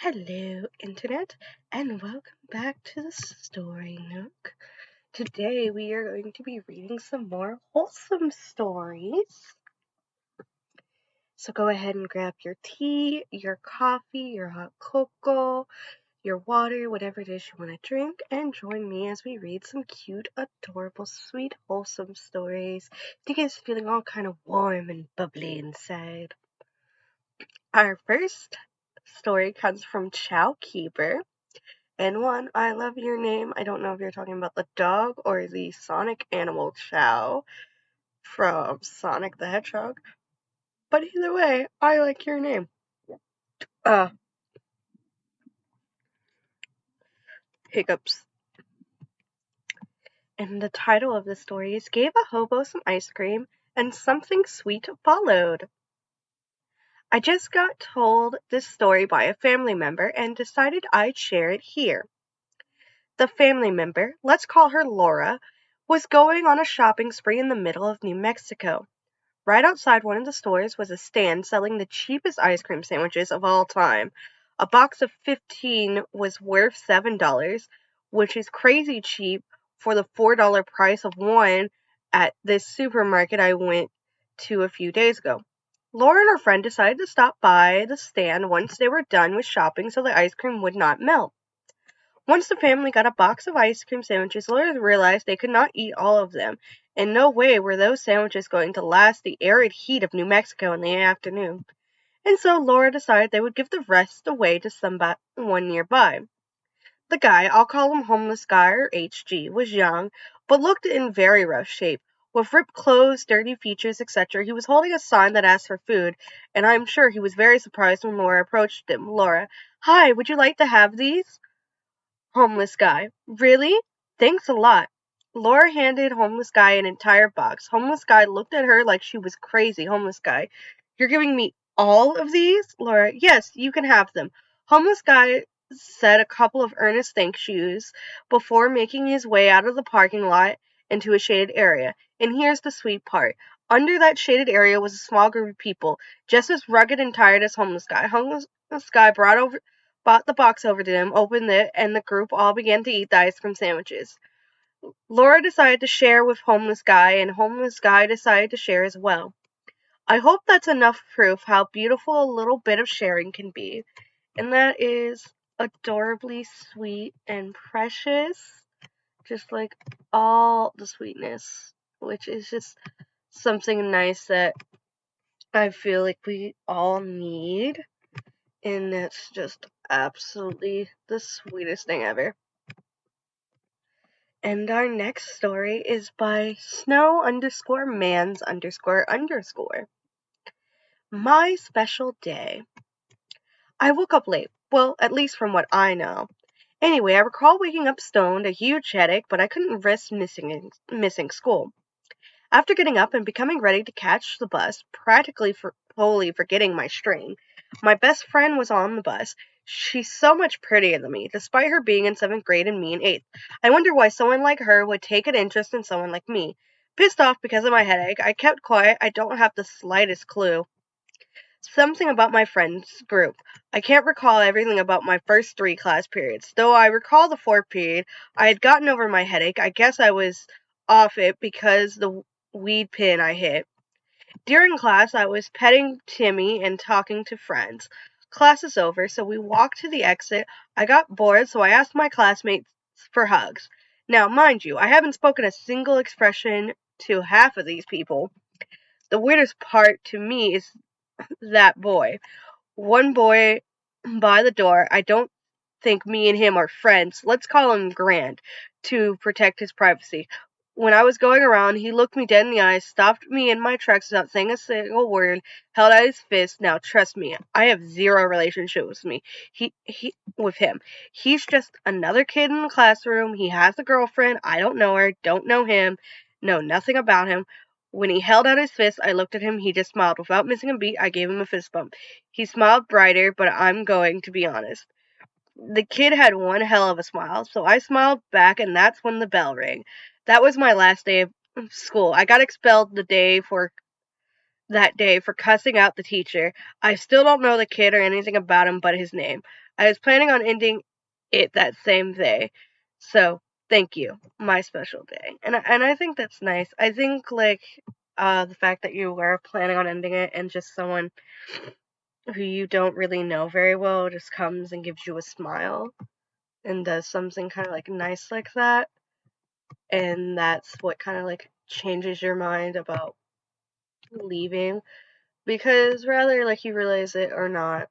Hello, Internet, and welcome back to the Story Nook. Today we are going to be reading some more wholesome stories. So go ahead and grab your tea, your coffee, your hot cocoa, your water, whatever it is you want to drink, and join me as we read some cute, adorable, sweet, wholesome stories to get us feeling all kind of warm and bubbly inside. Our first story comes from Chow Keeper. And one, I love your name. I don't know if you're talking about the dog or the Sonic animal Chow from Sonic the Hedgehog. But either way, I like your name. Uh, Hiccups. And the title of the story is Gave a Hobo Some Ice Cream and Something Sweet Followed. I just got told this story by a family member and decided I'd share it here. The family member, let's call her Laura, was going on a shopping spree in the middle of New Mexico. Right outside one of the stores was a stand selling the cheapest ice cream sandwiches of all time. A box of 15 was worth $7, which is crazy cheap for the $4 price of one at this supermarket I went to a few days ago. Laura and her friend decided to stop by the stand once they were done with shopping so the ice cream would not melt. Once the family got a box of ice cream sandwiches, Laura realized they could not eat all of them. In no way were those sandwiches going to last the arid heat of New Mexico in the afternoon. And so Laura decided they would give the rest away to someone nearby. The guy, I'll call him Homeless Guy or HG, was young, but looked in very rough shape. With ripped clothes, dirty features, etc., he was holding a sign that asked for food, and I'm sure he was very surprised when Laura approached him. Laura, hi, would you like to have these? Homeless Guy. Really? Thanks a lot. Laura handed Homeless Guy an entire box. Homeless Guy looked at her like she was crazy. Homeless Guy, you're giving me all of these? Laura, yes, you can have them. Homeless Guy said a couple of earnest thank yous before making his way out of the parking lot into a shaded area. And here's the sweet part. Under that shaded area was a small group of people, just as rugged and tired as Homeless Guy. Homeless Guy brought the box over to them, opened it, and the group all began to eat the ice cream sandwiches. Laura decided to share with Homeless Guy, and Homeless Guy decided to share as well. I hope that's enough proof how beautiful a little bit of sharing can be. And that is adorably sweet and precious, just like all the sweetness, which is just something nice that I feel like we all need. And it's just absolutely the sweetest thing ever. And our next story is by Snow_Mans__. My special day. I woke up late. Well, at least from what I know. Anyway, I recall waking up stoned, a huge headache, but I couldn't risk missing school. After getting up and becoming ready to catch the bus, practically wholly forgetting my string, my best friend was on the bus. She's so much prettier than me, despite her being in 7th grade and me in 8th. I wonder why someone like her would take an interest in someone like me. Pissed off because of my headache, I kept quiet. I don't have the slightest clue. Something about my friend's group. I can't recall everything about my first 3 class periods. Though I recall the 4th period, I had gotten over my headache. I guess I was off it because the weed pin I hit. During class, I was petting Timmy and talking to friends. Class is over, so we walked to the exit. I got bored, so I asked my classmates for hugs. Now, mind you, I haven't spoken a single expression to half of these people. The weirdest part to me is that boy. One boy by the door, I don't think me and him are friends. Let's call him Grant, to protect his privacy. When I was going around, he looked me dead in the eyes, stopped me in my tracks without saying a single word, held out his fist. Now, trust me, I have zero relationship with me. With him. He's just another kid in the classroom. He has a girlfriend. I don't know her, don't know him, know nothing about him. When he held out his fist, I looked at him. He just smiled. Without missing a beat, I gave him a fist bump. He smiled brighter, but I'm going to be honest. The kid had one hell of a smile, so I smiled back, and that's when the bell rang. That was my last day of school. I got expelled the that day for cussing out the teacher. I still don't know the kid or anything about him but his name. I was planning on ending it that same day. So, thank you. My special day. And I think that's nice. I think like the fact that you were planning on ending it and just someone who you don't really know very well just comes and gives you a smile and does something kind of like nice like that, and that's what kind of like changes your mind about leaving, because whether like you realize it or not,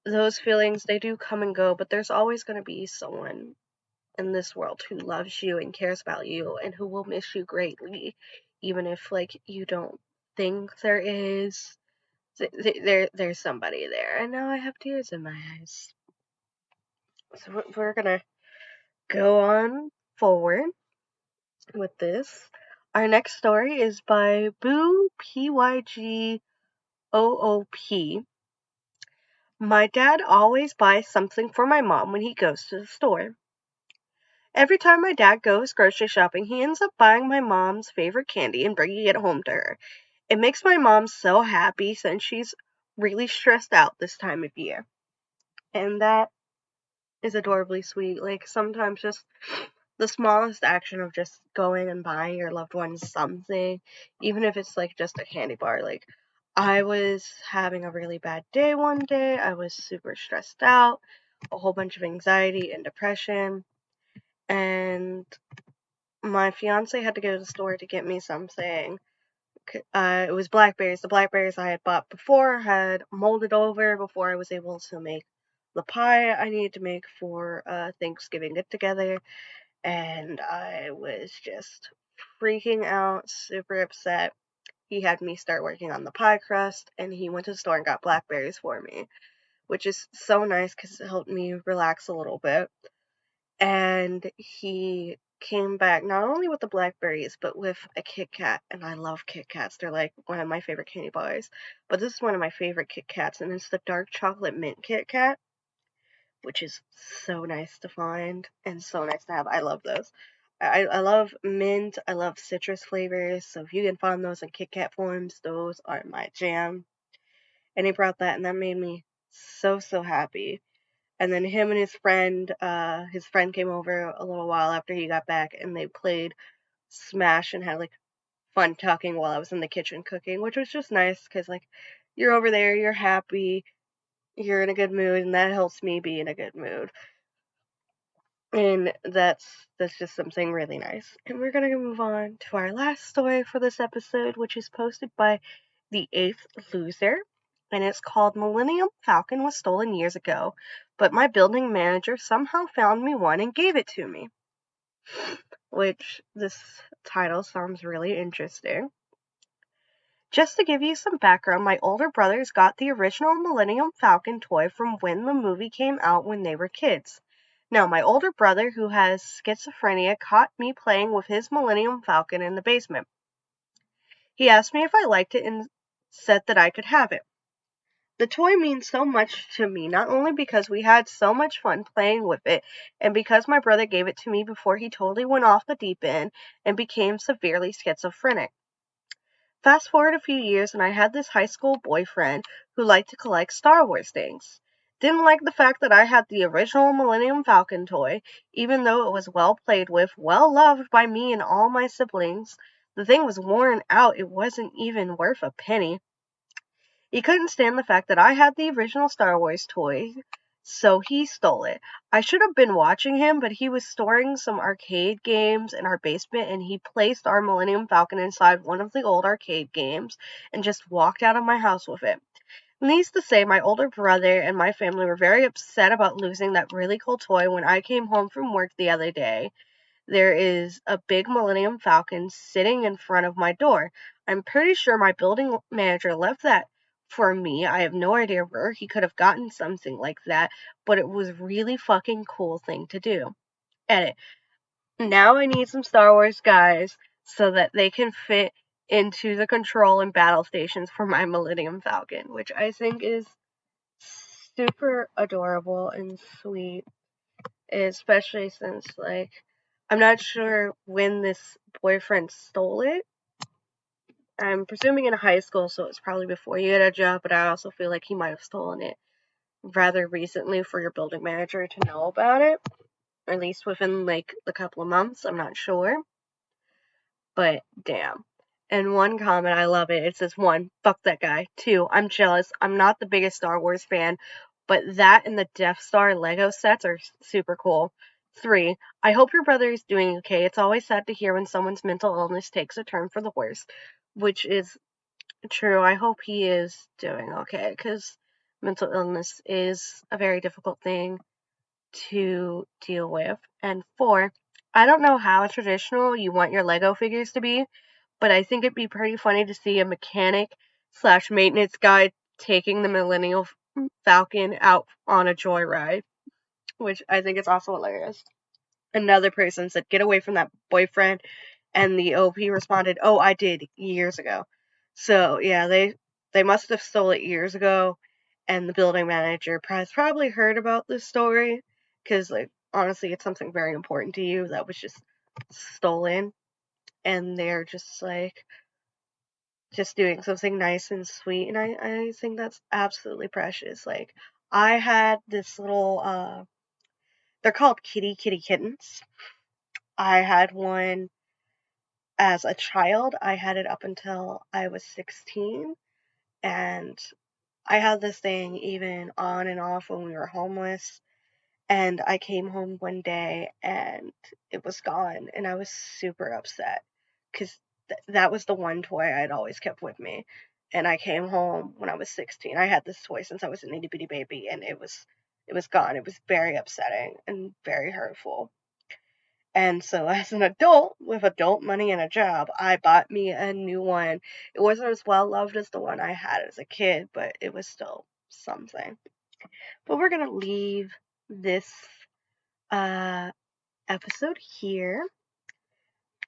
those feelings, they do come and go, but there's always going to be someone in this world who loves you and cares about you and who will miss you greatly, even if like you don't think there is. There's somebody there, and now I have tears in my eyes. So we're gonna go on forward with this. Our next story is by Boo PYGOOP. My dad always buys something for my mom when he goes to the store. Every time my dad goes grocery shopping, he ends up buying my mom's favorite candy and bringing it home to her. It makes my mom so happy since she's really stressed out this time of year. And that is adorably sweet. Like sometimes just the smallest action of just going and buying your loved ones something, even if it's like just a candy bar. Like I was having a really bad day one day. I was super stressed out, a whole bunch of anxiety and depression, and my fiance had to go to the store to get me something. It was blackberries. The blackberries I had bought before had molded over before I was able to make the pie I needed to make for Thanksgiving get together, and I was just freaking out, super upset. He had me start working on the pie crust, and he went to the store and got blackberries for me, which is so nice because it helped me relax a little bit. And he came back not only with the blackberries, but with a Kit Kat, and I love Kit Kats. They're like one of my favorite candy bars. But this is one of my favorite Kit Kats, and it's the dark chocolate mint Kit Kat, which is so nice to find and so nice to have. I love those. I love mint. I love citrus flavors. So if you can find those in Kit Kat forms, those are my jam. And he brought that, and that made me so happy. And then him and his friend came over a little while after he got back, and they played Smash and had like fun talking while I was in the kitchen cooking, which was just nice because like you're over there, you're happy, you're in a good mood, and that helps me be in a good mood. And that's just something really nice. And we're gonna move on to our last story for this episode, which is posted by the Eighth Loser, and it's called Millennium Falcon was stolen years ago, but my building manager somehow found me one and gave it to me. Which this title sounds really interesting. Just to give you some background, my older brothers got the original Millennium Falcon toy from when the movie came out when they were kids. Now, my older brother, who has schizophrenia, caught me playing with his Millennium Falcon in the basement. He asked me if I liked it and said that I could have it. The toy means so much to me, not only because we had so much fun playing with it, and because my brother gave it to me before he totally went off the deep end and became severely schizophrenic. Fast forward a few years, and I had this high school boyfriend who liked to collect Star Wars things. Didn't like the fact that I had the original Millennium Falcon toy, even though it was well played with, well loved by me and all my siblings. The thing was worn out, it wasn't even worth a penny. He couldn't stand the fact that I had the original Star Wars toy, so he stole it. I should have been watching him, but he was storing some arcade games in our basement, and he placed our Millennium Falcon inside one of the old arcade games and just walked out of my house with it. Needless to say, my older brother and my family were very upset about losing that really cool toy when I came home from work the other day. There is a big Millennium Falcon sitting in front of my door. I'm pretty sure my building manager left that for me. I have no idea where he could have gotten something like that, but it was a really fucking cool thing to do. Edit. Now I need some Star Wars guys so that they can fit into the control and battle stations for my Millennium Falcon, which I think is super adorable and sweet, especially since like I'm not sure when this boyfriend stole it, I'm presuming in high school, so it's probably before you get a job, but I also feel like he might have stolen it rather recently for your building manager to know about it, or at least within like a couple of months. I'm not sure, but damn. And one comment, I love it. It says, one, fuck that guy. Two, I'm jealous. I'm not the biggest Star Wars fan, but that and the Death Star Lego sets are super cool. Three, I hope your brother is doing okay. It's always sad to hear when someone's mental illness takes a turn for the worse, which is true. I hope he is doing okay, because mental illness is a very difficult thing to deal with. And four, I don't know how traditional you want your Lego figures to be, but I think it'd be pretty funny to see a mechanic slash maintenance guy taking the Millennium Falcon out on a joyride, which I think is also hilarious. Another person said, "Get away from that boyfriend," and the OP responded, "Oh, I did years ago." So yeah, they must have stole it years ago, and the building manager has probably heard about this story because, like, honestly, it's something very important to you that was just stolen, and they're just like just doing something nice and sweet, and I think that's absolutely precious. Like, I had this little they're called kitty kittens. I had one as a child. I had it up until I was 16, and I had this thing even on and off when we were homeless. And I came home one day and it was gone, and I was super upset because that was the one toy I'd always kept with me. And I came home when I was 16. I had this toy since I was an itty bitty baby, and it was gone. It was very upsetting and very hurtful. And so, as an adult with adult money and a job, I bought me a new one. It wasn't as well loved as the one I had as a kid, but it was still something. But we're gonna leave this uh, episode here.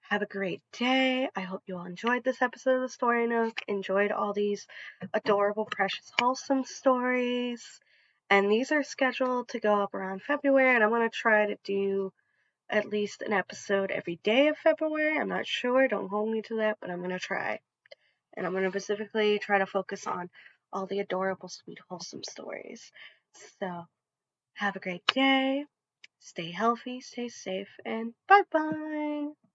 Have a great day. I hope you all enjoyed this episode of the Story Nook, enjoyed all these adorable, precious, wholesome stories. And these are scheduled to go up around February, and I'm going to try to do at least an episode every day of February. I'm not sure, don't hold me to that, but I'm going to try. And I'm going to specifically try to focus on all the adorable, sweet, wholesome stories. So, have a great day. Stay healthy, stay safe, and bye bye.